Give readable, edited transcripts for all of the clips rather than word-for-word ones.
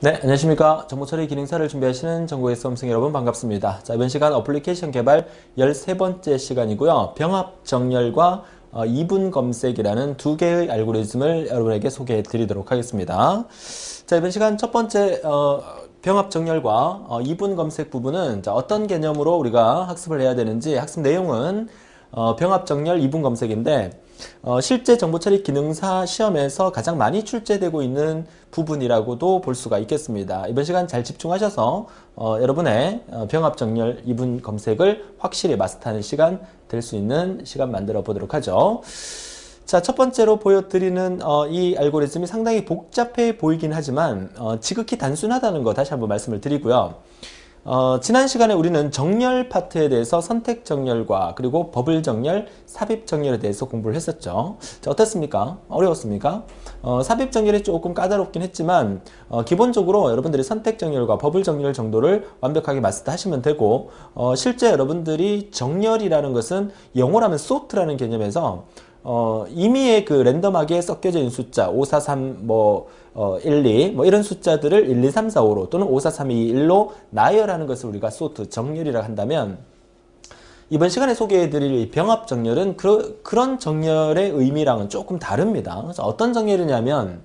네, 안녕하십니까. 정보처리 기능사를 준비하시는 정보의 수험생 여러분 반갑습니다. 자, 이번 시간 어플리케이션 개발 13번째 시간이고요. 병합 정렬과 이분 검색이라는 두 개의 알고리즘을 여러분에게 소개해 드리도록 하겠습니다. 자, 이번 시간 첫 번째 병합 정렬과 이분 검색 부분은 자, 어떤 개념으로 우리가 학습을 해야 되는지 학습 내용은 병합 정렬 이분 검색인데 실제 정보처리 기능사 시험에서 가장 많이 출제되고 있는 부분이라고도 볼 수가 있겠습니다. 이번 시간 잘 집중하셔서 여러분의 병합 정렬 이분 검색을 확실히 마스터하는 시간 될 수 있는 시간 만들어 보도록 하죠. 자, 첫 번째로 보여드리는 이 알고리즘이 상당히 복잡해 보이긴 하지만 지극히 단순하다는 거 다시 한번 말씀을 드리고요. 지난 시간에 우리는 정렬 파트에 대해서 선택 정렬과 그리고 버블 정렬, 삽입 정렬에 대해서 공부를 했었죠. 자, 어떻습니까? 어려웠습니까? 삽입 정렬이 조금 까다롭긴 했지만 기본적으로 여러분들이 선택 정렬과 버블 정렬 정도를 완벽하게 마스터 하시면 되고 실제 여러분들이 정렬이라는 것은 영어로 하면 sort라는 개념에서 임의의 그 랜덤하게 섞여져 있는 숫자 5, 4, 3, 1, 2 이런 숫자들을 1, 2, 3, 4, 5로 또는 5, 4, 3, 2, 1로 나열하는 것을 우리가 소트, 정렬이라고 한다면 이번 시간에 소개해드릴 이 병합 정렬은 그런 정렬의 의미랑은 조금 다릅니다. 그래서 어떤 정렬이냐면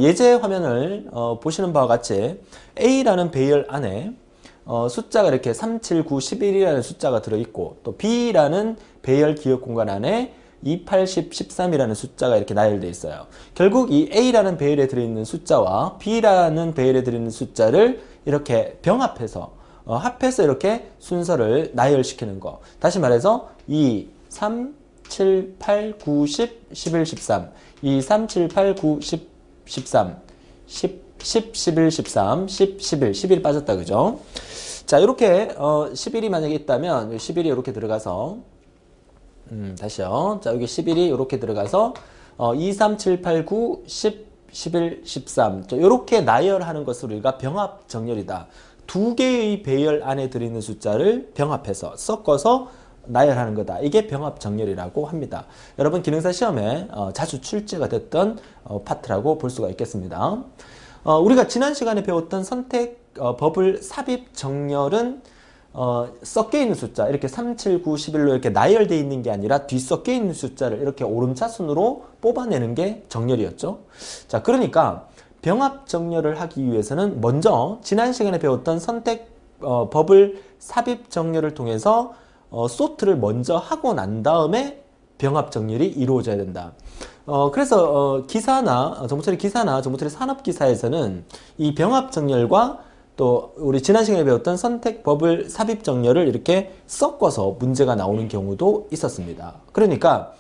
예제 화면을 보시는 바와 같이 A라는 배열 안에 숫자가 이렇게 3, 7, 9, 11이라는 숫자가 들어있고 또 B라는 배열 기억 공간 안에 2, 8, 10, 13이라는 숫자가 이렇게 나열되어 있어요. 결국 이 A라는 배열에 들어있는 숫자와 B라는 배열에 들어있는 숫자를 이렇게 병합해서 합해서 이렇게 순서를 나열시키는 거. 다시 말해서 2, 3, 7, 8, 9, 10, 11, 13 2, 3, 7, 8, 9, 10, 13 10, 10, 11, 13 10, 11, 11 빠졌다 그죠? 자, 이렇게 11이 만약에 있다면 11이 이렇게 들어가서 다시요. 자, 여기 11이 이렇게 들어가서 2, 3, 7, 8, 9, 10, 11, 13 이렇게 나열하는 것을 우리가 병합 정렬이다. 두 개의 배열 안에 들어있는 숫자를 병합해서 섞어서 나열하는 거다. 이게 병합 정렬이라고 합니다. 여러분 기능사 시험에 자주 출제가 됐던 파트라고 볼 수가 있겠습니다. 우리가 지난 시간에 배웠던 선택 버블 삽입 정렬은 섞여 있는 숫자 이렇게 3, 7, 9, 11로 이렇게 나열되어 있는 게 아니라 뒤섞여 있는 숫자를 이렇게 오름차순으로 뽑아내는 게 정렬이었죠. 자, 그러니까 병합 정렬을 하기 위해서는 먼저 지난 시간에 배웠던 선택 버블 삽입 정렬을 통해서 소트를 먼저 하고 난 다음에 병합 정렬이 이루어져야 된다. 그래서 기사나 정보처리 기사나 정보처리 산업기사에서는 이 병합 정렬과 또 우리 지난 시간에 배웠던 선택 버블 삽입 정렬을 이렇게 섞어서 문제가 나오는 경우도 있었습니다. 그러니까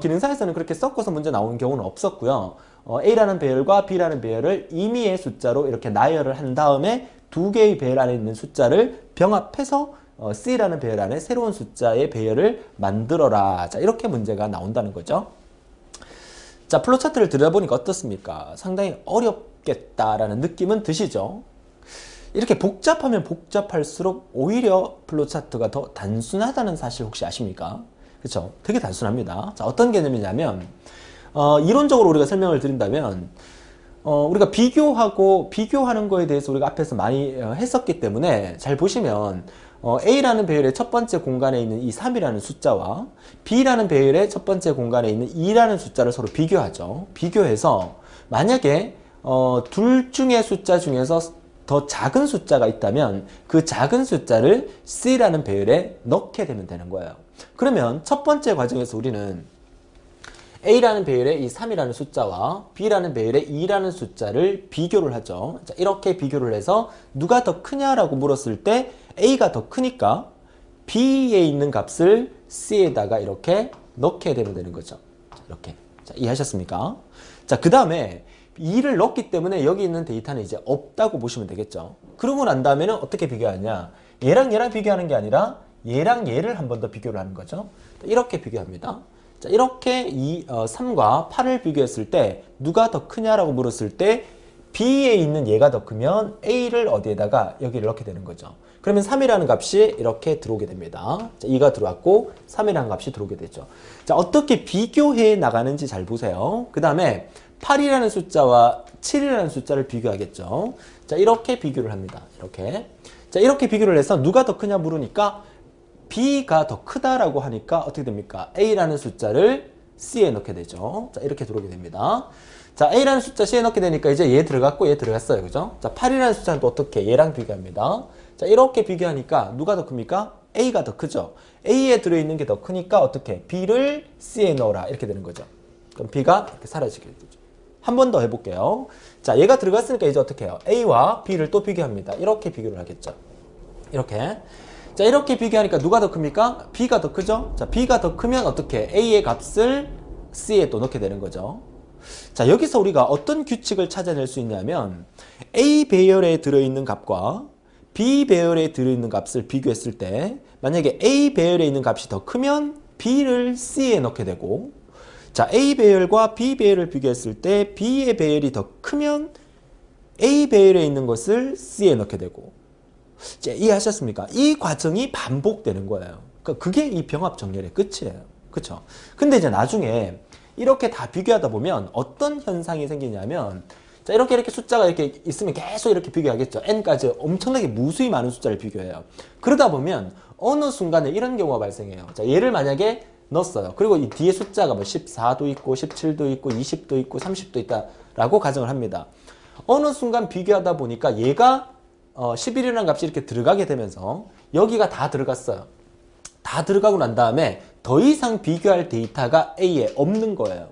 기능사에서는 그렇게 섞어서 문제 나오는 경우는 없었고요. A라는 배열과 B라는 배열을 임의의 숫자로 이렇게 나열을 한 다음에 두 개의 배열 안에 있는 숫자를 병합해서 C라는 배열 안에 새로운 숫자의 배열을 만들어라. 자, 이렇게 문제가 나온다는 거죠. 자, 플로차트를 들여다보니까 어떻습니까? 상당히 어렵겠다라는 느낌은 드시죠? 이렇게 복잡하면 복잡할수록 오히려 플로차트가 더 단순하다는 사실 혹시 아십니까? 그렇죠? 되게 단순합니다. 자, 어떤 개념이냐면 이론적으로 우리가 설명을 드린다면 우리가 비교하는 거에 대해서 우리가 앞에서 많이 했었기 때문에 잘 보시면 A라는 배열의 첫 번째 공간에 있는 이 3이라는 숫자와 B라는 배열의 첫 번째 공간에 있는 2라는 숫자를 서로 비교하죠. 비교해서 만약에 둘 중의 숫자 중에서 더 작은 숫자가 있다면 그 작은 숫자를 C라는 배열에 넣게 되면 되는 거예요. 그러면 첫 번째 과정에서 우리는 A라는 배열의 이 3이라는 숫자와 B라는 배열의 2라는 숫자를 비교를 하죠. 자, 이렇게 비교를 해서 누가 더 크냐라고 물었을 때 A가 더 크니까 B에 있는 값을 C에다가 이렇게 넣게 되면 되는 거죠. 자, 이렇게. 자, 이해하셨습니까? 자, 그 다음에 2를 넣었기 때문에 여기 있는 데이터는 이제 없다고 보시면 되겠죠. 그러고 난 다음에는 어떻게 비교하냐? 얘랑 얘랑 비교하는 게 아니라 얘랑 얘를 한 번 더 비교를 하는 거죠. 이렇게 비교합니다. 자, 이렇게 3과 8을 비교했을 때 누가 더 크냐라고 물었을 때 B에 있는 얘가 더 크면 A를 어디에다가 여기를 넣게 되는 거죠. 그러면 3이라는 값이 이렇게 들어오게 됩니다. 자, 2가 들어왔고 3이라는 값이 들어오게 되죠. 자, 어떻게 비교해 나가는지 잘 보세요. 그 다음에 8이라는 숫자와 7이라는 숫자를 비교하겠죠. 자, 이렇게 비교를 합니다. 이렇게. 자, 이렇게 비교를 해서 누가 더 크냐 물으니까 B가 더 크다라고 하니까 어떻게 됩니까? A라는 숫자를 C에 넣게 되죠. 자, 이렇게 들어오게 됩니다. 자, A라는 숫자 C에 넣게 되니까 이제 얘 들어갔고 얘 들어갔어요. 그죠? 자, 8이라는 숫자는 또 어떻게? 얘랑 비교합니다. 자, 이렇게 비교하니까 누가 더 큽니까? A가 더 크죠. A에 들어있는 게 더 크니까 어떻게? B를 C에 넣어라. 이렇게 되는 거죠. 그럼 B가 이렇게 사라지게 되죠. 한 번 더 해볼게요. 자, 얘가 들어갔으니까 이제 어떻게 해요? A와 B를 또 비교합니다. 이렇게 비교를 하겠죠. 이렇게. 자, 이렇게 비교하니까 누가 더 큽니까? B가 더 크죠? 자, B가 더 크면 어떻게? A의 값을 C에 또 넣게 되는 거죠. 자, 여기서 우리가 어떤 규칙을 찾아낼 수 있냐면 A 배열에 들어있는 값과 B 배열에 들어있는 값을 비교했을 때 만약에 A 배열에 있는 값이 더 크면 B를 C에 넣게 되고, 자, A 배열과 B 배열을 비교했을 때 B의 배열이 더 크면 A 배열에 있는 것을 C에 넣게 되고. 자, 이해하셨습니까? 이 과정이 반복되는 거예요. 그러니까 그게 이 병합 정렬의 끝이에요. 그쵸? 근데 이제 나중에 이렇게 다 비교하다 보면 어떤 현상이 생기냐면, 자, 이렇게 숫자가 이렇게 있으면 계속 이렇게 비교하겠죠. n까지 엄청나게 무수히 많은 숫자를 비교해요. 그러다 보면 어느 순간에 이런 경우가 발생해요. 자, 얘를 만약에 넣었어요. 그리고 이 뒤에 숫자가 뭐 14도 있고 17도 있고 20도 있고 30도 있다라고 가정을 합니다. 어느 순간 비교하다 보니까 얘가 11이라는 값이 이렇게 들어가게 되면서 여기가 다 들어갔어요. 다 들어가고 난 다음에 더 이상 비교할 데이터가 A에 없는 거예요.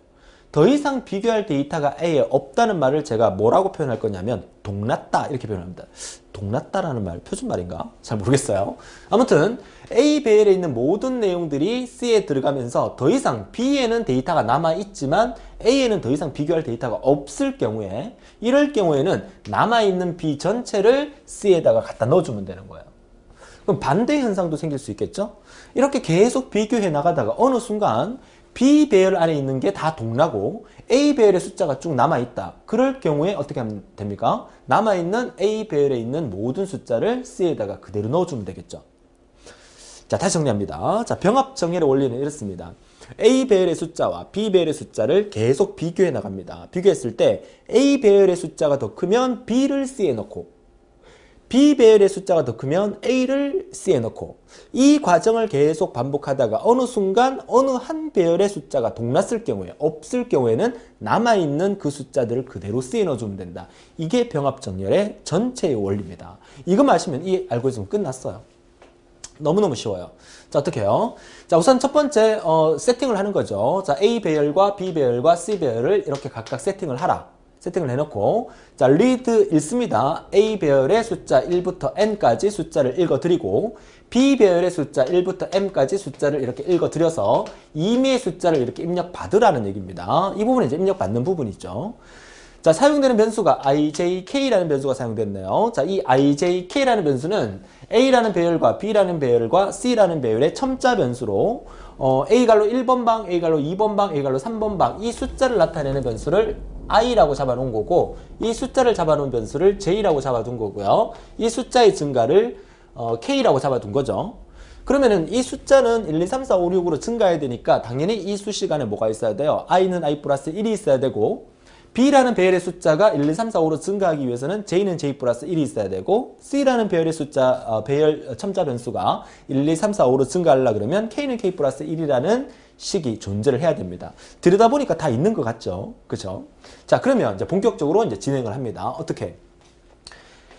더 이상 비교할 데이터가 A에 없다는 말을 제가 뭐라고 표현할 거냐면 동났다 이렇게 표현합니다. 동났다라는 말 표준말인가? 잘 모르겠어요. 아무튼 A 배열에 있는 모든 내용들이 C에 들어가면서 더 이상 B에는 데이터가 남아있지만 A에는 더 이상 비교할 데이터가 없을 경우에, 이럴 경우에는 남아있는 B 전체를 C에다가 갖다 넣어주면 되는 거예요. 그럼 반대 현상도 생길 수 있겠죠? 이렇게 계속 비교해 나가다가 어느 순간 B 배열 안에 있는 게 다 동나고 A 배열의 숫자가 쭉 남아있다. 그럴 경우에 어떻게 하면 됩니까? 남아있는 A 배열에 있는 모든 숫자를 C에다가 그대로 넣어주면 되겠죠. 자, 다시 정리합니다. 자, 병합 정렬의 원리는 이렇습니다. A 배열의 숫자와 B 배열의 숫자를 계속 비교해 나갑니다. 비교했을 때 A 배열의 숫자가 더 크면 B를 C에 넣고, B 배열의 숫자가 더 크면 A를 C에 넣고, 이 과정을 계속 반복하다가 어느 순간 어느 한 배열의 숫자가 동났을 경우에, 없을 경우에는 남아있는 그 숫자들을 그대로 C에 넣어주면 된다. 이게 병합정렬의 전체의 원리입니다. 이것만 아시면 이 알고리즘 끝났어요. 너무너무 쉬워요. 자, 어떻게 해요? 자, 우선 첫 번째 세팅을 하는 거죠. 자, A 배열과 B 배열과 C 배열을 이렇게 각각 세팅을 하라. 세팅을 해놓고, 자, read 읽습니다. A 배열의 숫자 1부터 n까지 숫자를 읽어드리고, B 배열의 숫자 1부터 m까지 숫자를 이렇게 읽어드려서 임의의 숫자를 이렇게 입력받으라는 얘기입니다. 이 부분이 이제 입력받는 부분이죠. 자, 사용되는 변수가 ijk라는 변수가 사용됐네요. 자, 이 ijk라는 변수는 A라는 배열과 B라는 배열과 C라는 배열의 첨자 변수로 A갈로 1번 방, A갈로 2번 방, A갈로 3번 방, 이 숫자를 나타내는 변수를 i라고 잡아놓은 거고, 이 숫자를 잡아놓은 변수를 j라고 잡아둔 거고요. 이 숫자의 증가를 k라고 잡아둔 거죠. 그러면은 이 숫자는 1, 2, 3, 4, 5, 6으로 증가해야 되니까 당연히 이 수식안에 뭐가 있어야 돼요? i는 i 플러스 1이 있어야 되고, B라는 배열의 숫자가 1, 2, 3, 4, 5로 증가하기 위해서는 J는 J 플러스 1이 있어야 되고, C라는 배열의 숫자, 배열 첨자 변수가 1, 2, 3, 4, 5로 증가하려고 그러면 K는 K 플러스 1이라는 식이 존재를 해야 됩니다. 들여다보니까 다 있는 것 같죠? 그죠? 자, 그러면 이제 본격적으로 이제 진행을 합니다. 어떻게?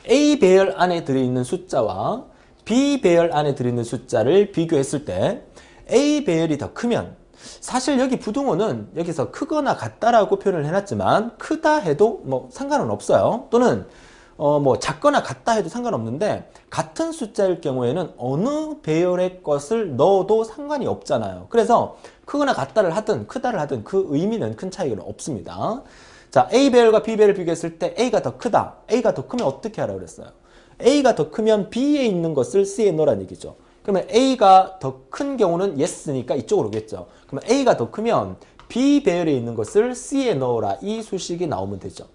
A 배열 안에 들어있는 숫자와 B 배열 안에 들어있는 숫자를 비교했을 때 A 배열이 더 크면, 사실 여기 부등호는 여기서 크거나 같다라고 표현을 해놨지만 크다 해도 뭐 상관은 없어요. 또는 뭐 작거나 같다 해도 상관없는데, 같은 숫자일 경우에는 어느 배열의 것을 넣어도 상관이 없잖아요. 그래서 크거나 같다를 하든 크다를 하든 그 의미는 큰 차이가 없습니다. 자, A 배열과 B 배열을 비교했을 때 A가 더 크다. A가 더 크면 어떻게 하라고 그랬어요? A가 더 크면 B에 있는 것을 C에 넣으라는 얘기죠. 그러면 A가 더 큰 경우는 yes니까 이쪽으로 오겠죠. 그러면 A가 더 크면 B 배열에 있는 것을 C에 넣어라. 이 수식이 나오면 되죠.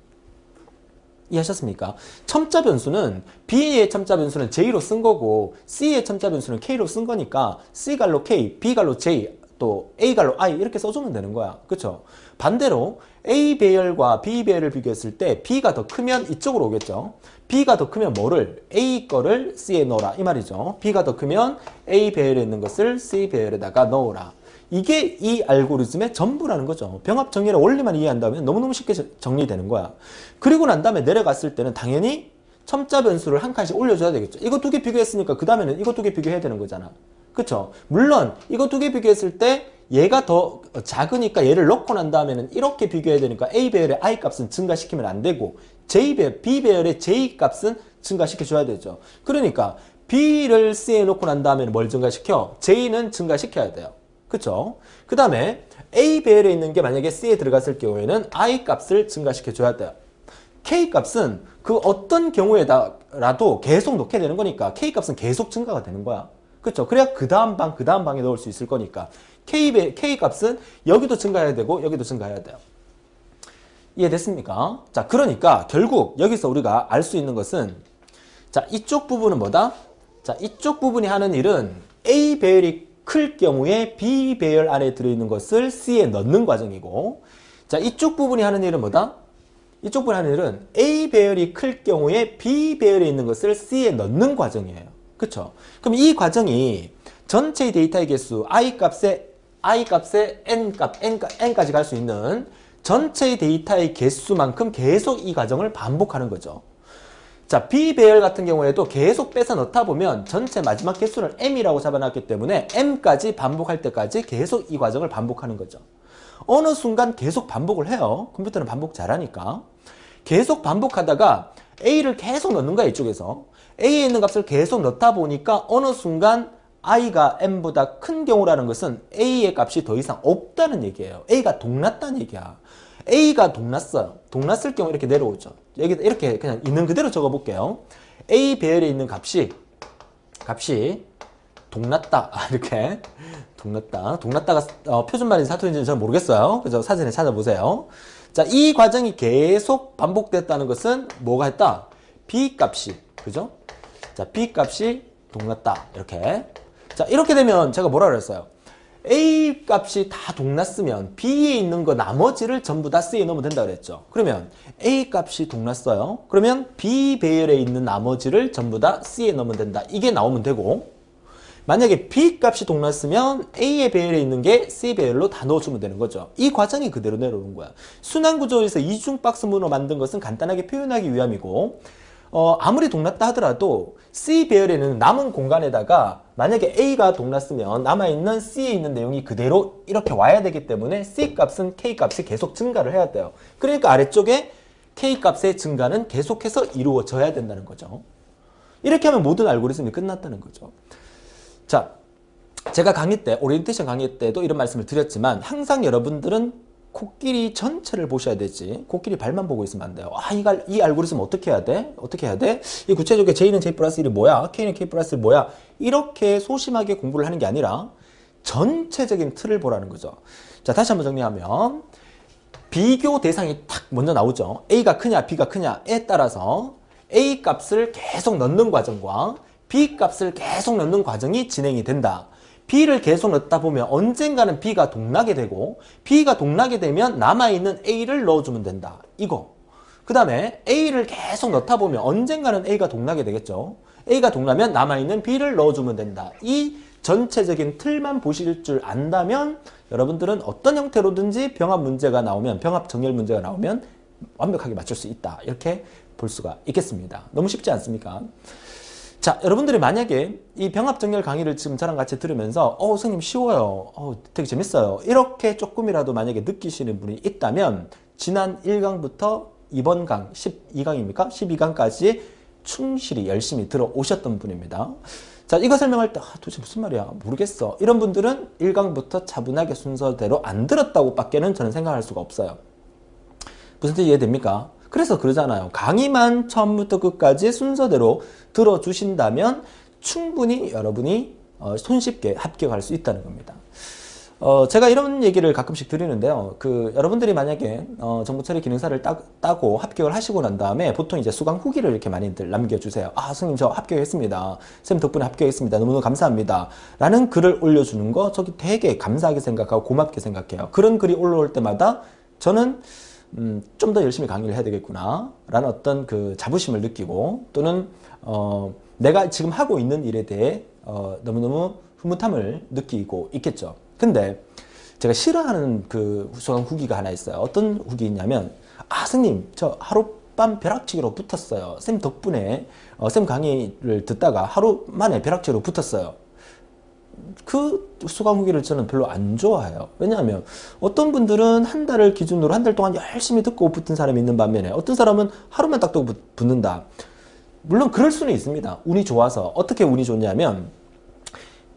이해하셨습니까? 첨자 변수는 B의 첨자 변수는 J로 쓴 거고 C의 첨자 변수는 K로 쓴 거니까 C갈로 K, B갈로 J 또 A 갈로 I 이렇게 써주면 되는 거야. 그쵸? 반대로 A 배열과 B 배열을 비교했을 때 B가 더 크면 이쪽으로 오겠죠. B가 더 크면 뭐를? A 거를 C에 넣어라 이 말이죠. B가 더 크면 A 배열에 있는 것을 C 배열에다가 넣어라. 이게 이 알고리즘의 전부라는 거죠. 병합 정렬의 원리만 이해한다면 너무너무 쉽게 정리되는 거야. 그리고 난 다음에 내려갔을 때는 당연히 첨자 변수를 한 칸씩 올려줘야 되겠죠. 이거 두 개 비교했으니까 그 다음에는 이거 두 개 비교해야 되는 거잖아. 그쵸? 물론 이거 두 개 비교했을 때 얘가 더 작으니까 얘를 넣고 난 다음에는 이렇게 비교해야 되니까 A 배열의 I 값은 증가시키면 안 되고 B 배열의 J 값은 증가시켜줘야 되죠. 그러니까 B를 C에 넣고 난 다음에는 뭘 증가시켜? J는 증가시켜야 돼요. 그쵸? 그 다음에 A 배열에 있는 게 만약에 C에 들어갔을 경우에는 I 값을 증가시켜줘야 돼요. K 값은 그 어떤 경우에라도 계속 넣게 되는 거니까 K 값은 계속 증가가 되는 거야. 그쵸? 그래야 그 다음 방에 넣을 수 있을 거니까 K 값은 여기도 증가해야 되고 여기도 증가해야 돼요. 이해됐습니까? 자, 그러니까 결국 여기서 우리가 알 수 있는 것은 자, 이쪽 부분은 뭐다? 자, 이쪽 부분이 하는 일은 A 배열이 클 경우에 B 배열 안에 들어있는 것을 C에 넣는 과정이고 자, 이쪽 부분이 하는 일은 뭐다? 이쪽 부분이 하는 일은 A 배열이 클 경우에 B 배열에 있는 것을 C에 넣는 과정이에요. 그쵸? 그럼 이 과정이 전체의 데이터의 개수 I 값에 n까지 갈 수 있는 전체의 데이터의 개수만큼 계속 이 과정을 반복하는 거죠. 자, B 배열 같은 경우에도 계속 빼서 넣다 보면 전체 마지막 개수를 m이라고 잡아놨기 때문에 m까지 반복할 때까지 계속 이 과정을 반복하는 거죠. 어느 순간 계속 반복을 해요. 컴퓨터는 반복 잘하니까. 계속 반복하다가 A를 계속 넣는 거야, 이쪽에서. A에 있는 값을 계속 넣다 보니까 어느 순간 I가 m보다 큰 경우라는 것은 A의 값이 더 이상 없다는 얘기예요. A가 동났다는 얘기야. A가 동났어요. 동났을 경우 이렇게 내려오죠. 여기다 이렇게 그냥 있는 그대로 적어 볼게요. A 배열에 있는 값이 동났다. 이렇게 동났다가 표준말인지 사투리인지는 잘 모르겠어요. 그래서 사전에 찾아보세요. 자, 이 과정이 계속 반복됐다는 것은 뭐가 했다? B 값이, 그죠? 자, B 값이 동났다. 이렇게. 자, 이렇게 되면 제가 뭐라 그랬어요? A 값이 다 동났으면 B에 있는 거 나머지를 전부 다 C에 넣으면 된다 그랬죠. 그러면 A 값이 동났어요. 그러면 B 배열에 있는 나머지를 전부 다 C에 넣으면 된다. 이게 나오면 되고 만약에 B 값이 동났으면 A의 배열에 있는 게 C 배열로 다 넣어주면 되는 거죠. 이 과정이 그대로 내려오는 거야. 순환구조에서 이중박스문으로 만든 것은 간단하게 표현하기 위함이고 아무리 동났다 하더라도 C 배열에는 남은 공간에다가 만약에 A가 동났으면 남아있는 C에 있는 내용이 그대로 이렇게 와야 되기 때문에 C 값은 K 값이 계속 증가를 해야 돼요. 그러니까 아래쪽에 K 값의 증가는 계속해서 이루어져야 된다는 거죠. 이렇게 하면 모든 알고리즘이 끝났다는 거죠. 자, 제가 강의 때, 오리엔테이션 강의 때도 이런 말씀을 드렸지만 항상 여러분들은 코끼리 전체를 보셔야 되지 코끼리 발만 보고 있으면 안 돼요. 이 알고리즘 어떻게 해야 돼? 어떻게 해야 돼? 이 구체적으로 J는 J 플러스 1이 뭐야? K는 K 플러스 1이 뭐야? 이렇게 소심하게 공부를 하는 게 아니라 전체적인 틀을 보라는 거죠. 자, 다시 한번 정리하면 비교 대상이 탁 먼저 나오죠. A가 크냐 B가 크냐에 따라서 A 값을 계속 넣는 과정과 B 값을 계속 넣는 과정이 진행이 된다. B를 계속 넣다 보면 언젠가는 B가 동나게 되고 B가 동나게 되면 남아있는 A를 넣어주면 된다. 이거. 그 다음에 A를 계속 넣다 보면 언젠가는 A가 동나게 되겠죠. A가 동나면 남아있는 B를 넣어주면 된다. 이 전체적인 틀만 보실 줄 안다면 여러분들은 어떤 형태로든지 병합 문제가 나오면 병합 정렬 문제가 나오면 완벽하게 맞출 수 있다. 이렇게 볼 수가 있겠습니다. 너무 쉽지 않습니까? 자, 여러분들이 만약에 이 병합정렬 강의를 지금 저랑 같이 들으면서 선생님 쉬워요. 되게 재밌어요. 이렇게 조금이라도 만약에 느끼시는 분이 있다면 지난 1강부터 이번 강 12강입니까? 12강까지 충실히 열심히 들어오셨던 분입니다. 자, 이거 설명할 때 도대체 무슨 말이야? 모르겠어. 이런 분들은 1강부터 차분하게 순서대로 안 들었다고 밖에는 저는 생각할 수가 없어요. 무슨 뜻이 이해됩니까? 그래서 그러잖아요. 강의만 처음부터 끝까지 순서대로 들어주신다면 충분히 여러분이 손쉽게 합격할 수 있다는 겁니다. 제가 이런 얘기를 가끔씩 드리는데요. 여러분들이 만약에, 정보 처리 기능사를 따고 합격을 하시고 난 다음에 보통 이제 수강 후기를 이렇게 많이들 남겨주세요. 아, 선생님, 저 합격했습니다. 선생님 덕분에 합격했습니다. 너무너무 감사합니다. 라는 글을 올려주는 거, 저기 되게 감사하게 생각하고 고맙게 생각해요. 그런 글이 올라올 때마다 저는, 좀 더 열심히 강의를 해야 되겠구나. 라는 어떤 그 자부심을 느끼고, 또는, 내가 지금 하고 있는 일에 대해, 너무너무 흐뭇함을 느끼고 있겠죠. 근데 제가 싫어하는 그 수강 후기가 하나 있어요. 어떤 후기 있냐면, 아, 선생님, 저 하룻밤 벼락치기로 붙었어요. 쌤 덕분에, 쌤 강의를 듣다가 하루 만에 벼락치기로 붙었어요. 그 수강 후기를 저는 별로 안 좋아해요. 왜냐하면 어떤 분들은 한 달을 기준으로 한 달 동안 열심히 듣고 붙은 사람이 있는 반면에 어떤 사람은 하루만 딱 듣고 붙는다. 물론 그럴 수는 있습니다. 운이 좋아서. 어떻게 운이 좋냐면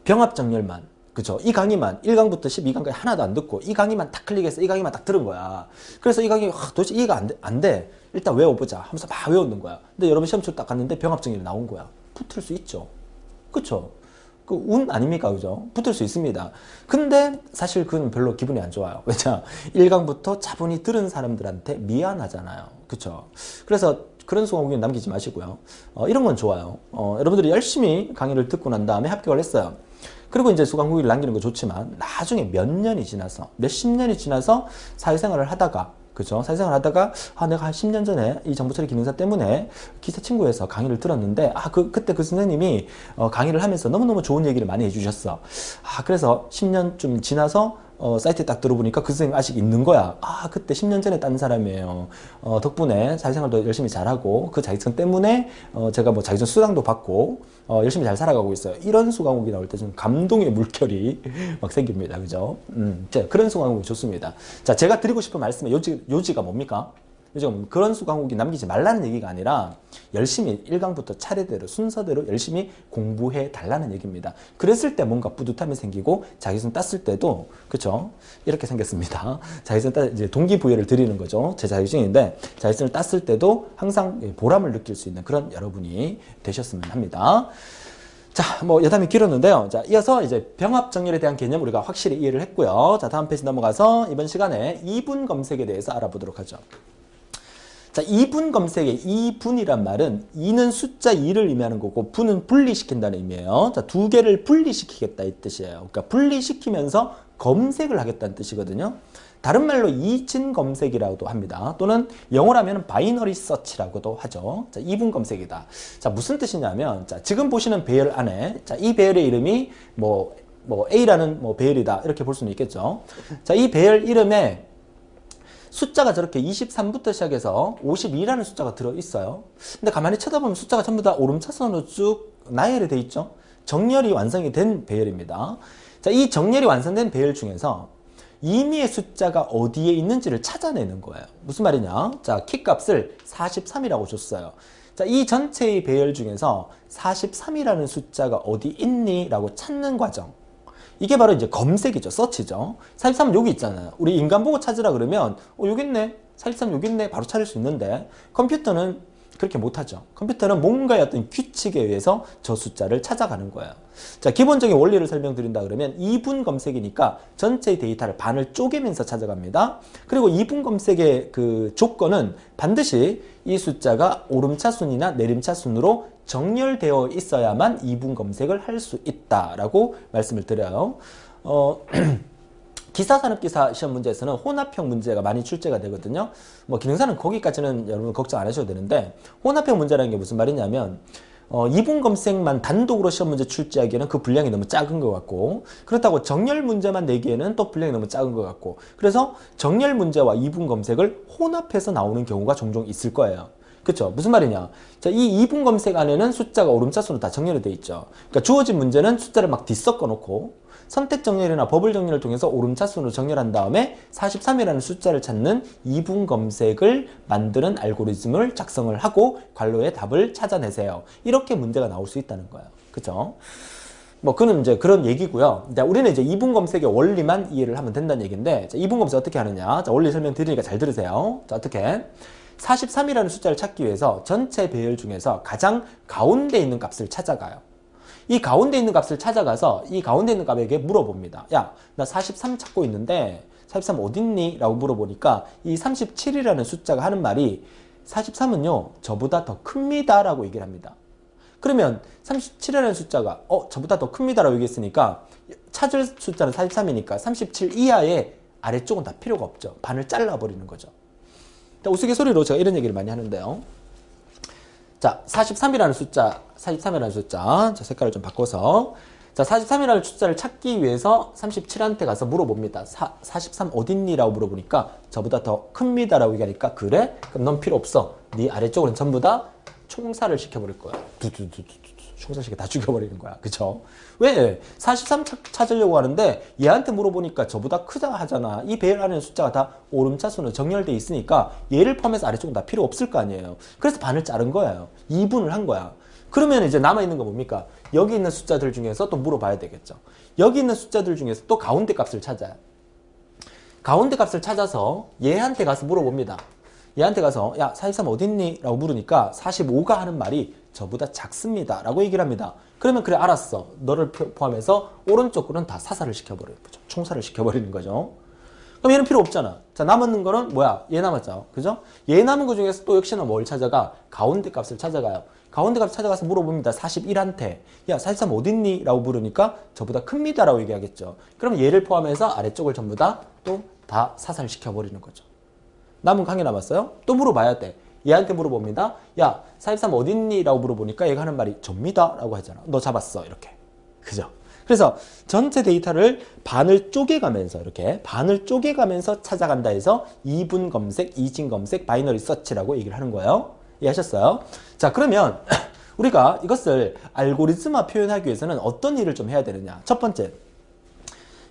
병합정렬만, 그쵸? 이 강의만 1강부터 12강까지 하나도 안 듣고 이 강의만 딱 클릭해서 이 강의만 딱 들은 거야. 그래서 이 강의 도대체 이해가 안 돼. 일단 외워보자 하면서 막 외우는 거야. 근데 여러분 시험 치러 딱 갔는데 병합정렬이 나온 거야. 붙을 수 있죠. 그쵸? 그 운 아닙니까? 그죠? 붙을 수 있습니다. 근데 사실 그건 별로 기분이 안 좋아요. 왜냐? 1강부터 차분히 들은 사람들한테 미안하잖아요. 그쵸? 그래서 그런 수강 후기는 남기지 마시고요. 이런 건 좋아요. 여러분들이 열심히 강의를 듣고 난 다음에 합격을 했어요. 그리고 이제 수강 후기를 남기는 거 좋지만 나중에 몇 년이 지나서 몇십 년이 지나서 사회생활을 하다가 그죠? 사회생활 하다가 내가 한 10년 전에 이 정보처리 기능사 때문에 기사 친구에서 강의를 들었는데 그때 그 선생님이 강의를 하면서 너무너무 좋은 얘기를 많이 해주셨어. 그래서 10년쯤 지나서 사이트에 딱 들어보니까 그 선생님 아직 있는 거야. 그때 10년 전에 딴 사람이에요. 덕분에 사회생활도 열심히 잘하고 그 자격증 때문에 제가 뭐 자격증 수당도 받고 열심히 잘 살아가고 있어요. 이런 수강 후기 나올 때 좀 감동의 물결이 막 생깁니다. 그죠? 그런 수강 후기 좋습니다. 자, 제가 드리고 싶은 말씀의 요지가 뭡니까? 요즘 그런 수강 후기 남기지 말라는 얘기가 아니라 열심히 1강부터 차례대로 순서대로 열심히 공부해 달라는 얘기입니다. 그랬을 때 뭔가 뿌듯함이 생기고 자격증 땄을 때도 그쵸? 이렇게 생겼습니다. 자격증 이제 동기부여를 드리는 거죠. 제 자격증인데 자격증을 땄을 때도 항상 보람을 느낄 수 있는 그런 여러분이 되셨으면 합니다. 자, 뭐 여담이 길었는데요. 자, 이어서 이제 병합정렬에 대한 개념 우리가 확실히 이해를 했고요. 자, 다음 페이지 넘어가서 이번 시간에 이분 검색에 대해서 알아보도록 하죠. 자, 이분 검색의 이분이란 말은 이는 숫자 2를 의미하는 거고 분은 분리시킨다는 의미예요. 자, 두 개를 분리시키겠다 이 뜻이에요. 그러니까 분리시키면서 검색을 하겠다는 뜻이거든요. 다른 말로 이진 검색이라고도 합니다. 또는 영어라면 바이너리 서치라고도 하죠. 자, 이분 검색이다. 자, 무슨 뜻이냐면 자, 지금 보시는 배열 안에 자, 이 배열의 이름이 뭐 A라는 배열이다. 이렇게 볼 수는 있겠죠. 자, 이 배열 이름에 숫자가 저렇게 23부터 시작해서 52라는 숫자가 들어있어요. 근데 가만히 쳐다보면 숫자가 전부 다 오름차순으로 쭉 나열이 돼 있죠. 정렬이 완성이 된 배열입니다. 자, 이 정렬이 완성된 배열 중에서 임의의 숫자가 어디에 있는지를 찾아내는 거예요. 무슨 말이냐? 자, 키값을 43이라고 줬어요. 자, 이 전체의 배열 중에서 43이라는 숫자가 어디 있니? 라고 찾는 과정. 이게 바로 이제 검색이죠. 서치죠. 43은 여기 있잖아요. 우리 인간 보고 찾으라 그러면 여기 있네. 43 여기 있네. 바로 찾을 수 있는데 컴퓨터는 그렇게 못하죠. 컴퓨터는 뭔가의 어떤 규칙에 의해서 저 숫자를 찾아가는 거예요. 자, 기본적인 원리를 설명드린다 그러면 이분 검색이니까 전체 데이터를 반을 쪼개면서 찾아갑니다. 그리고 이분 검색의 그 조건은 반드시 이 숫자가 오름차순이나 내림차순으로 정렬되어 있어야만 이분 검색을 할 수 있다라고 말씀을 드려요. 기사산업기사 시험 문제에서는 혼합형 문제가 많이 출제가 되거든요. 뭐 기능사는 거기까지는 여러분 걱정 안 하셔도 되는데 혼합형 문제라는 게 무슨 말이냐면 이분 검색만 단독으로 시험 문제 출제하기에는 그 분량이 너무 작은 것 같고 그렇다고 정렬 문제만 내기에는 또 분량이 너무 작은 것 같고 그래서 정렬 문제와 이분 검색을 혼합해서 나오는 경우가 종종 있을 거예요. 그쵸? 무슨 말이냐? 자, 이 이분 검색 안에는 숫자가 오름차순으로 다 정렬이 돼 있죠. 그러니까 주어진 문제는 숫자를 막 뒤섞어 놓고 선택 정렬이나 버블 정렬을 통해서 오름차순으로 정렬한 다음에 43이라는 숫자를 찾는 이분 검색을 만드는 알고리즘을 작성을 하고 괄호에 답을 찾아내세요. 이렇게 문제가 나올 수 있다는 거예요. 그쵸? 뭐 그는 이제 그런 얘기고요. 자, 우리는 이제 이분 검색의 원리만 이해를 하면 된다는 얘기인데 자, 이분 검색 어떻게 하느냐? 자, 원리 설명 드리니까 잘 들으세요. 자, 어떻게? 43이라는 숫자를 찾기 위해서 전체 배열 중에서 가장 가운데 있는 값을 찾아가요. 이 가운데 있는 값을 찾아가서 이 가운데 있는 값에게 물어봅니다. 야, 나 43 찾고 있는데 43 어딨니? 라고 물어보니까 이 37이라는 숫자가 하는 말이 43은요 저보다 더 큽니다 라고 얘기를 합니다. 그러면 37이라는 숫자가 저보다 더 큽니다 라고 얘기했으니까 찾을 숫자는 43이니까 37 이하의 아래쪽은 다 필요가 없죠. 반을 잘라버리는 거죠. 우스갯소리로 제가 이런 얘기를 많이 하는데요. 자, 43이라는 숫자, 자, 색깔을 좀 바꿔서. 자, 43이라는 숫자를 찾기 위해서 37한테 가서 물어봅니다. 43 어딨니? 라고 물어보니까 저보다 더 큽니다. 라고 얘기하니까 그래? 그럼 넌 필요 없어. 네 아래쪽은 전부 다 총살을 시켜버릴 거야. 총살시켜 다 죽여버리는 거야. 그쵸? 왜? 43 찾으려고 하는데 얘한테 물어보니까 저보다 크다 하잖아. 이 배열 안에 숫자가 다 오름차순으로 정렬돼 있으니까 얘를 포함해서 아래쪽은 다 필요 없을 거 아니에요. 그래서 반을 자른 거예요. 2분을 한 거야. 그러면 이제 남아있는 거 뭡니까? 여기 있는 숫자들 중에서 또 물어봐야 되겠죠. 여기 있는 숫자들 중에서 또 가운데 값을 찾아요. 가운데 값을 찾아서 얘한테 가서 물어봅니다. 얘한테 가서 야 43 어딨니? 라고 물으니까 45가 하는 말이 저보다 작습니다 라고 얘기를 합니다. 그러면 그래 알았어. 너를 포함해서 오른쪽 거는 다 사살을 시켜버리는 거죠. 총살을 시켜버리는 거죠. 그럼 얘는 필요 없잖아. 자, 남은 거는 뭐야? 얘 남았죠. 그죠? 얘 남은 거 중에서 또 역시나 뭘 찾아가? 가운데 값을 찾아가요. 가운데 값 찾아가서 물어봅니다. 41한테. 야, 43 어딨니? 라고 물으니까 저보다 큽니다. 라고 얘기하겠죠. 그럼 얘를 포함해서 아래쪽을 전부 다 또 다 사살시켜버리는 거죠. 남은 거 한 개 남았어요? 또 물어봐야 돼. 얘한테 물어봅니다. 야, 43 어딨니? 라고 물어보니까 얘가 하는 말이 접니다. 라고 하잖아. 너 잡았어. 이렇게. 그죠? 그래서 전체 데이터를 반을 쪼개가면서 이렇게 반을 쪼개가면서 찾아간다 해서 이분 검색, 이진 검색, 바이너리 서치라고 얘기를 하는 거예요. 이해하셨어요? 자, 그러면 우리가 이것을 알고리즘화 표현하기 위해서는 어떤 일을 좀 해야 되느냐. 첫 번째,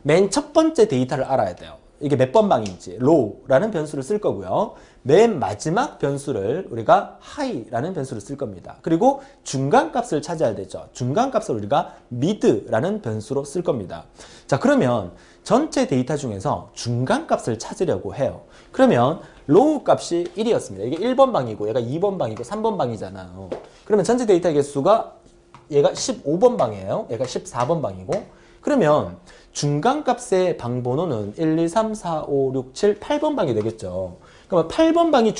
맨 첫 번째 데이터를 알아야 돼요. 이게 몇 번 방인지 low라는 변수를 쓸 거고요. 맨 마지막 변수를 우리가 high라는 변수를 쓸 겁니다. 그리고 중간값을 찾아야 되죠. 중간값을 우리가 mid라는 변수로 쓸 겁니다. 자, 그러면 전체 데이터 중에서 중간값을 찾으려고 해요. 그러면 low 값이 1이었습니다. 이게 1번 방이고 얘가 2번 방이고 3번 방이잖아요. 그러면 전체 데이터 개수가 얘가 15번 방이에요. 얘가 14번 방이고 그러면 중간값의 방번호는 1, 2, 3, 4, 5, 6, 7, 8번 방이 되겠죠. 그러면 8번 방이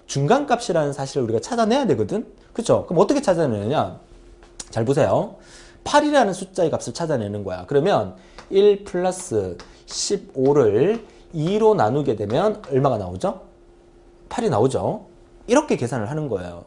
중간값이라는 사실을 우리가 찾아내야 되거든. 그렇죠? 그럼 어떻게 찾아내느냐? 잘 보세요. 8이라는 숫자의 값을 찾아내는 거야. 그러면 1 플러스 15를 2로 나누게 되면 얼마가 나오죠? 8이 나오죠. 이렇게 계산을 하는 거예요.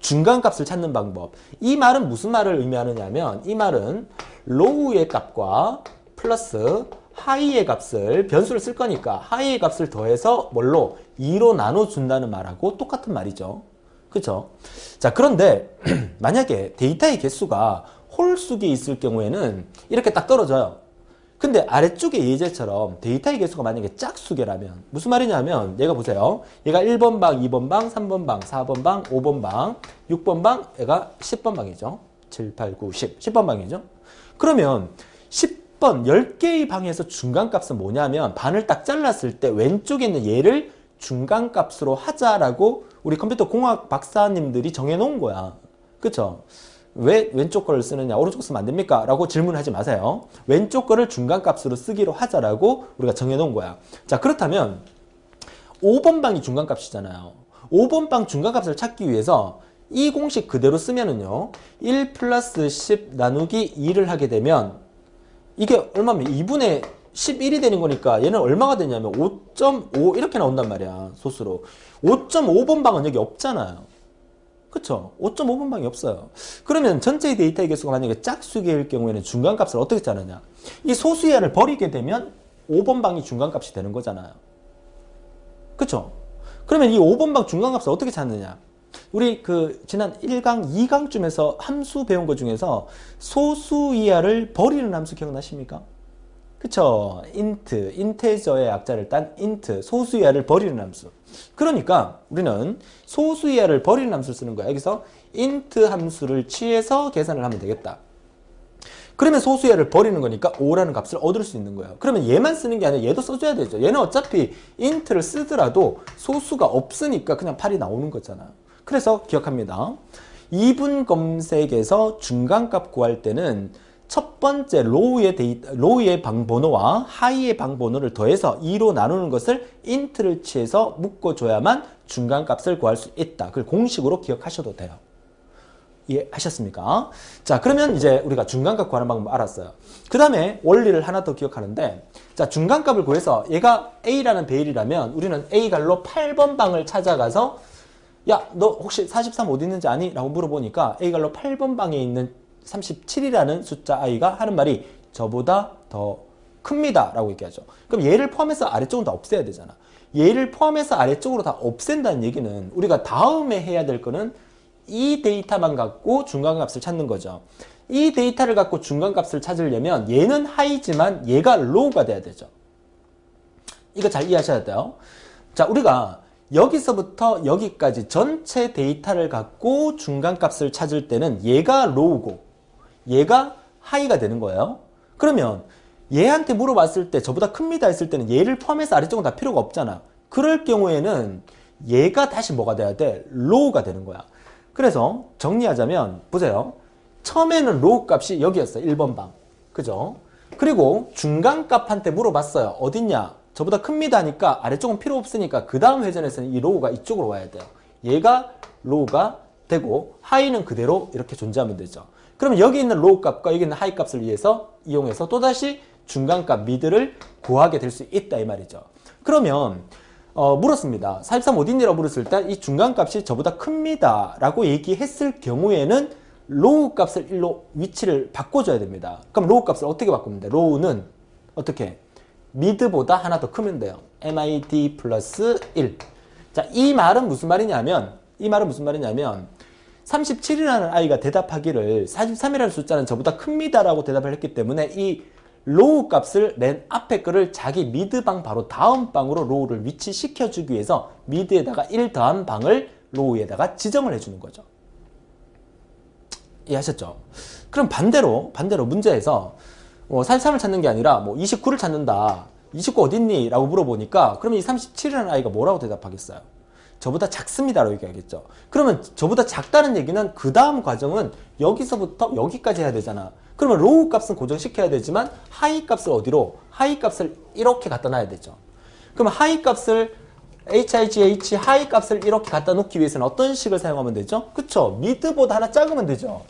중간값을 찾는 방법. 이 말은 무슨 말을 의미하느냐면 이 말은 low의 값과 플러스 high의 값을 변수를 쓸 거니까 high의 값을 더해서 뭘로? 2로 나눠준다는 말하고 똑같은 말이죠. 그쵸? 자, 그런데 만약에 데이터의 개수가 홀수기에 있을 경우에는 이렇게 딱 떨어져요. 근데 아래쪽의 예제처럼 데이터의 개수가 만약에 짝수계라면 무슨 말이냐면 얘가 보세요. 얘가 1번 방, 2번 방, 3번 방, 4번 방, 5번 방, 6번 방, 얘가 10번 방이죠. 7, 8, 9, 10. 10번 방이죠. 그러면 10번, 10개의 방에서 중간값은 뭐냐면 반을 딱 잘랐을 때 왼쪽에 있는 얘를 중간값으로 하자라고 우리 컴퓨터 공학 박사님들이 정해놓은 거야. 그쵸? 왜 왼쪽 거를 쓰느냐, 오른쪽 쓰면 안 됩니까? 라고 질문하지 마세요. 왼쪽 거를 중간값으로 쓰기로 하자라고 우리가 정해놓은 거야. 자, 그렇다면 5번 방이 중간값이잖아요. 5번 방 중간값을 찾기 위해서 이 공식 그대로 쓰면은요 1 플러스 10 나누기 2를 하게 되면 이게 얼마면 2분의 11이 되는 거니까 얘는 얼마가 되냐면 5.5 이렇게 나온단 말이야. 소수로 5.5번 방은 여기 없잖아요. 그쵸? 5.5번 방이 없어요. 그러면 전체 데이터의 개수가 만약에 짝수계일 경우에는 중간값을 어떻게 짜느냐? 이 소수이하를 버리게 되면 5번 방이 중간값이 되는 거잖아요. 그쵸? 그러면 이 5번 방 중간값을 어떻게 찾느냐? 우리 지난 1강, 2강쯤에서 함수 배운 것 중에서 소수이하를 버리는 함수 기억나십니까? 그쵸? int, 인테저의 약자를 딴 int, 소수이하를 버리는 함수. 그러니까 우리는 소수이하를 버리는 함수를 쓰는 거야. 여기서 int 함수를 취해서 계산을 하면 되겠다. 그러면 소수이하를 버리는 거니까 5라는 값을 얻을 수 있는 거예요. 그러면 얘만 쓰는 게 아니라 얘도 써줘야 되죠. 얘는 어차피 int를 쓰더라도 소수가 없으니까 그냥 8이 나오는 거잖아요. 그래서 기억합니다. 이분 검색에서 중간값 구할 때는 첫 번째 로우의 방번호와 하이의 방번호를 더해서 2로 나누는 것을 int를 취해서 묶어줘야만 중간값을 구할 수 있다. 그걸 공식으로 기억하셔도 돼요. 이해하셨습니까? 자, 그러면 이제 우리가 중간값 구하는 방법 알았어요. 그 다음에 원리를 하나 더 기억하는데, 자, 중간값을 구해서 얘가 A라는 베일이라면 우리는 A 갈로 8번 방을 찾아가서 야, 너 혹시 43 어디 있는지 아니? 라고 물어보니까 A 갈로 8번 방에 있는 37이라는 숫자 I가 하는 말이 저보다 더 큽니다. 라고 얘기하죠. 그럼 얘를 포함해서 아래쪽으로 다 없애야 되잖아. 얘를 포함해서 아래쪽으로 다 없앤다는 얘기는 우리가 다음에 해야 될 거는 이 데이터만 갖고 중간값을 찾는 거죠. 이 데이터를 갖고 중간값을 찾으려면 얘는 하이지만 얘가 로우가 돼야 되죠. 이거 잘 이해하셔야 돼요. 자, 우리가 여기서부터 여기까지 전체 데이터를 갖고 중간값을 찾을 때는 얘가 로우고 얘가 하이가 되는 거예요. 그러면 얘한테 물어봤을 때 저보다 큽니다 했을 때는 얘를 포함해서 아래쪽은 다 필요가 없잖아. 그럴 경우에는 얘가 다시 뭐가 돼야 돼? 로우가 되는 거야. 그래서 정리하자면 보세요. 처음에는 로우 값이 여기였어요. 1번 방. 그죠? 그리고 중간값한테 물어봤어요. 어딨냐? 저보다 큽니다 하니까 아래쪽은 필요 없으니까 그 다음 회전에서는 이 로우가 이쪽으로 와야 돼요. 얘가 로우가 되고 하이는 그대로 이렇게 존재하면 되죠. 그러면 여기 있는 로우 값과 여기 있는 하이 값을 이용해서 또다시 중간값 미드를 구하게 될 수 있다 이 말이죠. 그러면 물었습니다. 43 어딨니라고 물었을 때 이 중간값이 저보다 큽니다 라고 얘기했을 경우에는 로우 값을 1로 위치를 바꿔줘야 됩니다. 그럼 로우 값을 어떻게 바꾸면 돼? 로우는 어떻게? 미드보다 하나 더 크면 돼요. MID 플러스 1. 자, 이 말은 무슨 말이냐면 37이라는 아이가 대답하기를 43이라는 숫자는 저보다 큽니다 라고 대답을 했기 때문에 이 로우 값을 맨 앞에 거를 자기 미드방 바로 다음 방으로 로우를 위치시켜주기 위해서 미드에다가 1 더한 방을 로우에다가 지정을 해주는 거죠. 이해하셨죠? 그럼 반대로 문제에서 43을 찾는 게 아니라 29를 찾는다. 29 어딨니? 라고 물어보니까 그러면 이 37이라는 아이가 뭐라고 대답하겠어요? 저보다 작습니다 라고 얘기하겠죠. 그러면 저보다 작다는 얘기는 그 다음 과정은 여기서부터 여기까지 해야 되잖아. 그러면 로우 값은 고정시켜야 되지만 하이 값을 어디로? 하이 값을 이렇게 갖다 놔야 되죠. 그러면 하이 값을 HIGH 하이 값을 이렇게 갖다 놓기 위해서는 어떤 식을 사용하면 되죠? 그쵸? 미드보다 하나 작으면 되죠.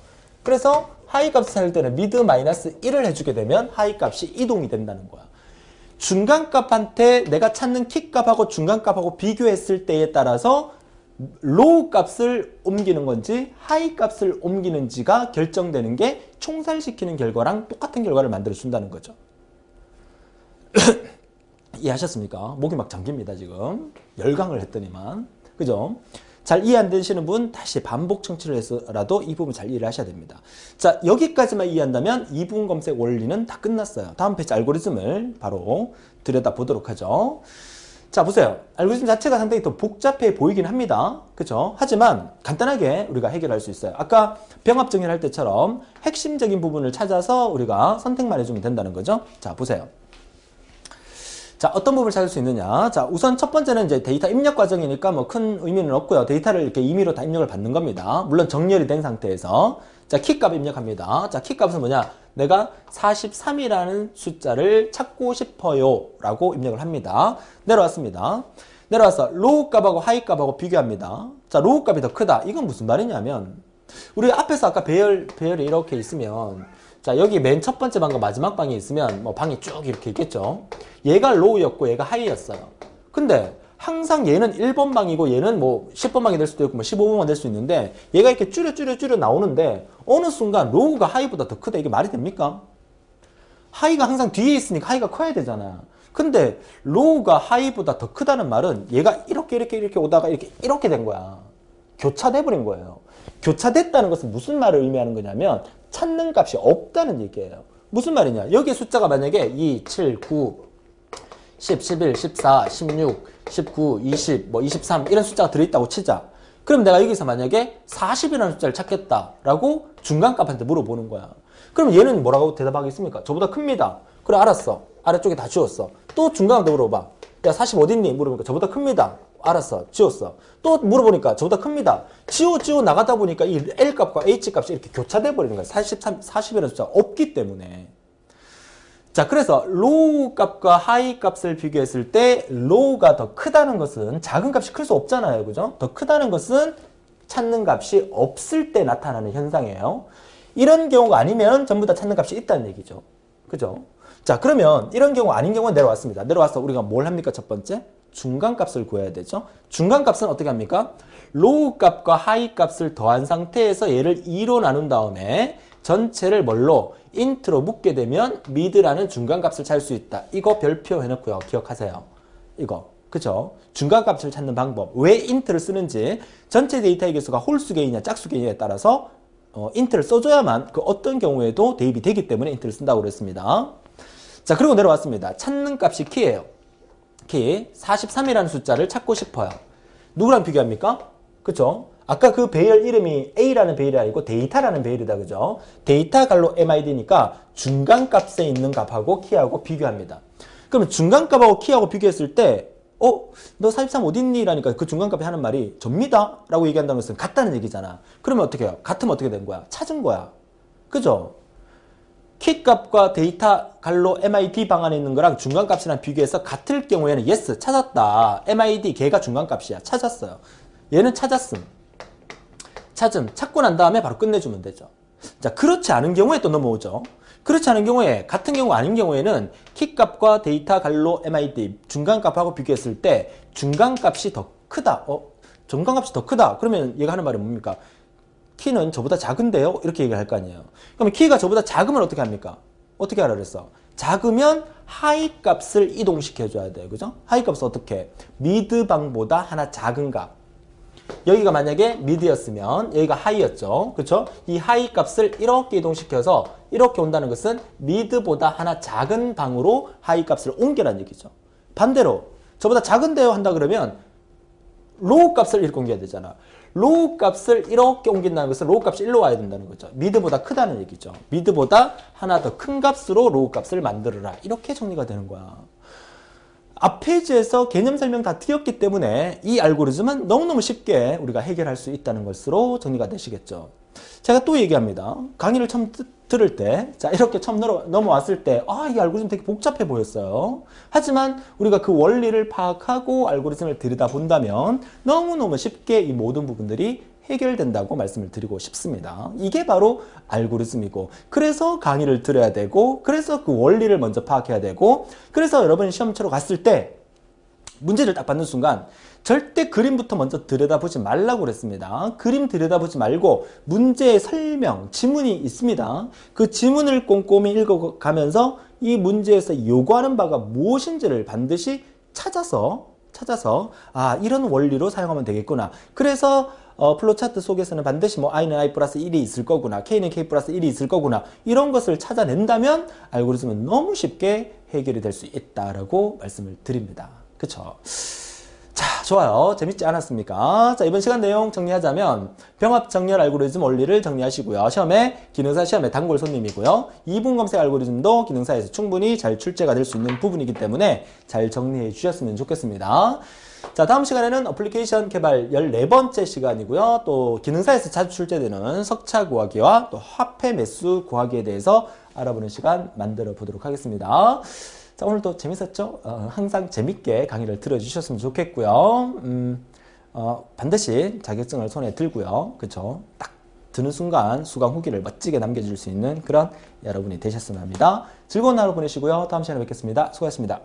그래서 하이 값을 찾을 때는 미드 마이너스 1을 해주게 되면 하이 값이 이동이 된다는 거야. 중간값한테 내가 찾는 키값하고 중간값하고 비교했을 때에 따라서 로우 값을 옮기는 건지 하이 값을 옮기는지가 결정되는 게 총살시키는 결과랑 똑같은 결과를 만들어 준다는 거죠. 이해하셨습니까? 목이 막 잠깁니다 지금. 열강을 했더니만. 그죠? 잘 이해 안 되시는 분 다시 반복 청취를 해서라도 이 부분 잘 이해를 하셔야 됩니다. 자, 여기까지만 이해한다면 이분 검색 원리는 다 끝났어요. 다음 페이지 알고리즘을 바로 들여다보도록 하죠. 자, 보세요. 알고리즘 자체가 상당히 더 복잡해 보이긴 합니다. 그죠? 하지만 간단하게 우리가 해결할 수 있어요. 아까 병합 정렬할 때처럼 핵심적인 부분을 찾아서 우리가 선택만 해주면 된다는 거죠. 자, 보세요. 자, 어떤 부분을 찾을 수 있느냐. 자, 우선 첫 번째는 이제 데이터 입력 과정이니까 뭐 큰 의미는 없고요. 데이터를 이렇게 임의로 다 입력을 받는 겁니다. 물론 정렬이 된 상태에서. 자, 키값 입력합니다. 자, 키값은 뭐냐. 내가 43이라는 숫자를 찾고 싶어요 라고 입력을 합니다. 내려왔습니다. 내려와서 로우 값하고 하이 값하고 비교합니다. 자, 로우 값이 더 크다. 이건 무슨 말이냐면 우리 앞에서 아까 배열이 이렇게 있으면 자, 여기 맨 첫 번째 방과 마지막 방이 있으면 뭐 방이 쭉 이렇게 있겠죠. 얘가 로우였고 얘가 하이였어요. 근데 항상 얘는 1번 방이고 얘는 뭐 10번 방이 될 수도 있고 뭐 15번 될 수 있는데 얘가 이렇게 줄여 나오는데 어느 순간 로우가 하이보다 더 크다. 이게 말이 됩니까? 하이가 항상 뒤에 있으니까 하이가 커야 되잖아. 근데 로우가 하이보다 더 크다는 말은 얘가 이렇게 오다가 이렇게 된 거야. 교차돼 버린 거예요. 교차됐다는 것은 무슨 말을 의미하는 거냐면 찾는 값이 없다는 얘기예요. 무슨 말이냐? 여기 숫자가 만약에 2, 7, 9, 10, 11, 14, 16, 19, 20, 뭐 23 이런 숫자가 들어있다고 치자. 그럼 내가 여기서 만약에 40이라는 숫자를 찾겠다라고 중간값한테 물어보는 거야. 그럼 얘는 뭐라고 대답하겠습니까? 저보다 큽니다. 그래, 알았어. 아래쪽에 다 지웠어. 또 중간값한테 물어봐. 야, 40 어딨니? 물어보니까 저보다 큽니다. 알았어. 지웠어. 또 물어보니까 저보다 큽니다. 지워 나가다 보니까 이 L값과 H값이 이렇게 교차돼 버리는 거예요. 40이라는 숫자가 없기 때문에. 자, 그래서 로우 값과 하이 값을 비교했을 때 로우가 더 크다는 것은 작은 값이 클 수 없잖아요. 그죠? 더 크다는 것은 찾는 값이 없을 때 나타나는 현상이에요. 이런 경우가 아니면 전부 다 찾는 값이 있다는 얘기죠. 그죠? 자, 그러면 이런 경우 아닌 경우는 내려왔습니다. 내려와서 우리가 뭘 합니까? 첫 번째, 중간값을 구해야 되죠. 중간값은 어떻게 합니까? 로우 값과 하이 값을 더한 상태에서 얘를 2로 나눈 다음에 전체를 뭘로? 인트로 묶게 되면 미드라는 중간값을 찾을 수 있다. 이거 별표 해놓고요. 기억하세요. 이거. 그죠? 중간값을 찾는 방법. 왜 인트를 쓰는지 전체 데이터의 개수가 홀수 개이냐 짝수 개이냐에 따라서 인트를 써줘야만 그 어떤 경우에도 대입이 되기 때문에 인트를 쓴다고 그랬습니다. 자, 그리고 내려왔습니다. 찾는 값이 키예요. 키. 43이라는 숫자를 찾고 싶어요. 누구랑 비교합니까? 그쵸? 아까 그 배열 이름이 A라는 배열이 아니고 데이터라는 배열이다. 그죠? 데이터 갈로 MID니까 중간값에 있는 값하고 키하고 비교합니다. 그러면 중간값하고 키하고 비교했을 때 너 43 어딨니? 라니까 그 중간값이 하는 말이 접니다 라고 얘기한다는 것은 같다는 얘기잖아. 그러면 어떻게 해요? 같으면 어떻게 된 거야? 찾은 거야. 그죠? 키값과 데이터 갈로 MID 방안에 있는 거랑 중간값이랑 비교해서 같을 경우에는 yes 찾았다. MID 걔가 중간값이야. 찾았어요. 얘는 찾았음. 찾고 난 다음에 바로 끝내주면 되죠. 자, 그렇지 않은 경우에 또 넘어오죠. 그렇지 않은 경우에, 같은 경우 아닌 경우에는 키값과 데이터 갈로 MID 중간값하고 비교했을 때 중간값이 더 크다. 중간값이 더 크다. 그러면 얘가 하는 말이 뭡니까? 키는 저보다 작은데요? 이렇게 얘기를 할 거 아니에요. 그러면 키가 저보다 작으면 어떻게 합니까? 어떻게 하라 그랬어? 작으면 하이 값을 이동시켜줘야 돼요. 그죠? 하이 값은 어떻게? 미드 방보다 하나 작은 값. 여기가 만약에 미드였으면 여기가 하이였죠. 그렇죠? 이 하이 값을 이렇게 이동시켜서 이렇게 온다는 것은 미드보다 하나 작은 방으로 하이 값을 옮겨라는 얘기죠. 반대로 저보다 작은데요 한다 그러면 로우 값을 이렇게 옮겨야 되잖아. 로우 값을 이렇게 옮긴다는 것은 로우 값이 일로 와야 된다는 거죠. 미드보다 크다는 얘기죠. 미드보다 하나 더 큰 값으로 로우 값을 만들어라. 이렇게 정리가 되는 거야. 앞 페이지에서 개념 설명 다 드렸기 때문에 이 알고리즘은 너무너무 쉽게 우리가 해결할 수 있다는 것으로 정리가 되시겠죠. 제가 또 얘기합니다. 강의를 처음 들을 때, 자, 이렇게 처음 넘어왔을 때, 이 알고리즘 되게 복잡해 보였어요. 하지만 우리가 그 원리를 파악하고 알고리즘을 들여다본다면 너무너무 쉽게 이 모든 부분들이 해결된다고 말씀을 드리고 싶습니다. 이게 바로 알고리즘이고, 그래서 강의를 들어야 되고, 그래서 그 원리를 먼저 파악해야 되고, 그래서 여러분이 시험 치러 갔을 때 문제를 딱 받는 순간 절대 그림부터 먼저 들여다보지 말라고 그랬습니다. 그림 들여다보지 말고 문제의 설명, 지문이 있습니다. 그 지문을 꼼꼼히 읽어가면서 이 문제에서 요구하는 바가 무엇인지를 반드시 찾아서 이런 원리로 사용하면 되겠구나. 그래서 플로 차트 속에서는 반드시 i는 i 플러스 1이 있을 거구나. k는 k 플러스 1이 있을 거구나. 이런 것을 찾아낸다면 알고리즘은 너무 쉽게 해결이 될 수 있다라고 말씀을 드립니다. 그쵸? 자, 좋아요. 재밌지 않았습니까? 자, 이번 시간 내용 정리하자면 병합 정렬 알고리즘 원리를 정리하시고요. 기능사 시험에 단골 손님이고요. 2분 검색 알고리즘도 기능사에서 충분히 잘 출제가 될 수 있는 부분이기 때문에 잘 정리해 주셨으면 좋겠습니다. 자, 다음 시간에는 어플리케이션 개발 14번째 시간이고요. 또 기능사에서 자주 출제되는 석차 구하기와 또 화폐 매수 구하기에 대해서 알아보는 시간 만들어 보도록 하겠습니다. 자, 오늘도 재밌었죠? 항상 재밌게 강의를 들어주셨으면 좋겠고요. 반드시 자격증을 손에 들고요. 그쵸? 딱 드는 순간 수강 후기를 멋지게 남겨줄 수 있는 그런 여러분이 되셨으면 합니다. 즐거운 하루 보내시고요. 다음 시간에 뵙겠습니다. 수고하셨습니다.